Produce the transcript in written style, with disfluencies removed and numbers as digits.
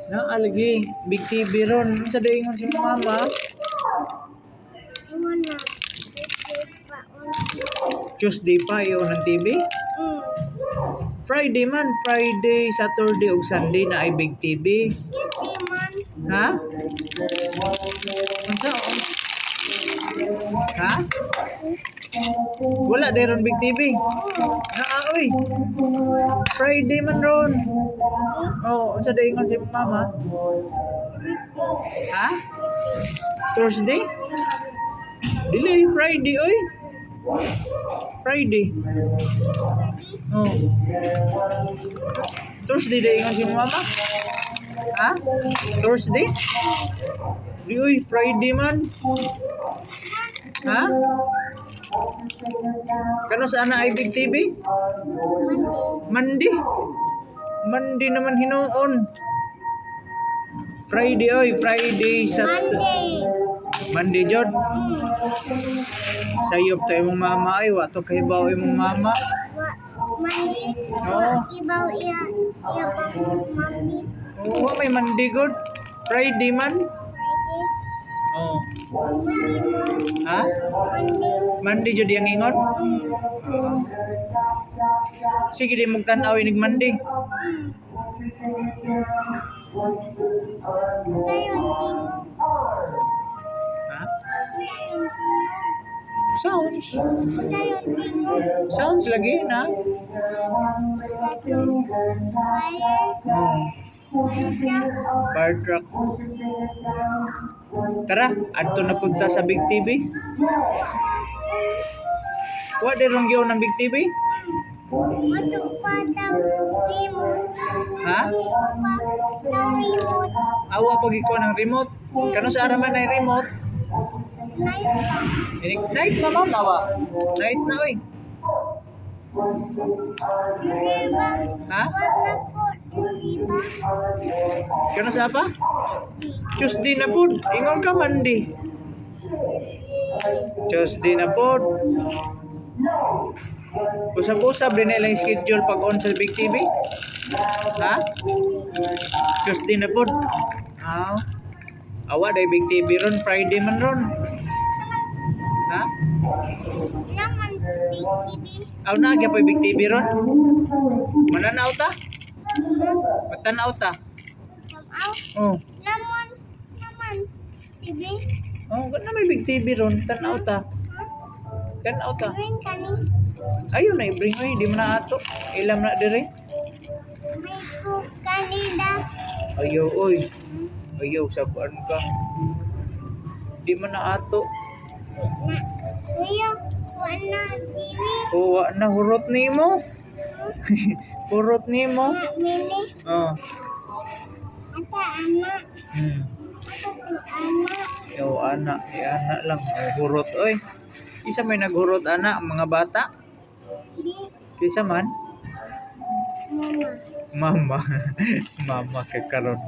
Lagi big TV ron. Sa daingon si mama. Ingon na. Tuesday pa iyo ng TV. Mm. Friday man, Friday, Saturday ug Sunday na ay big TV. Kitty man. Ha? Unsa? Ha? Wala ron big TV. Oy. Friday man ron. Oh, unsa daingon si mama? Ha? Thursday? Dili Friday oy. Friday. Oh. Thursday daingon si mama? Ha? Thursday? Di oy, Friday man. Ha? Kano sana ay big TV? Monday. Monday naman hinuon. Friday oy, Friday sa Monday. Monday jud. Mm. Sayop tayo mong mama ay wa to kay baw imong mama. Monday. Oo. Ibaw iya bang mami. Oh, may Monday good. Friday man. Friday. Oh. Monday man. Ha? Monday. Monday jud yang ingon. Sige di mong tan-aw inig Monday. Ha? Sounds. Sounds lagi na. Fire truck. Tara, adto na punta sa Big TV. Wa di rong gyud ng Big TV? Ha? Awa pag ikaw ng remote. Kano sa araman na remote? Night na mama ba? Night na oy. Ha? Kano sa apa? Tuesday na pud. Ingon ka Monday. Tuesday na pud. Usap-usap din na ilang schedule pag on sa Big TV. Ha? Tuesday na pud. Awa day Big TV ron, Friday man ron. Ha? Naman big TV. Aw na gyud pa Big TV ron. Mananaw ta? Matanaw ta? Tamaw. Oh. Naman TV. Oh, na may Big TV ron, tanaw ta. Tanaw ta. Green kani. Ayun na i-bring oy, di man na ato. Ilam na dire. May cook kanida. Ayaw oy. Ayaw sabuan ka. Di man na ato. Na. Kuya, wala TV. O wa na hurot nimo. Hurot nimo. Na mini. Oh. Ata anak. Ata anak. Yo anak, anak lang hurot oy. Isa may naghurot anak mga bata. Di. Kisa man? Mama. Mama. Mama kay karon.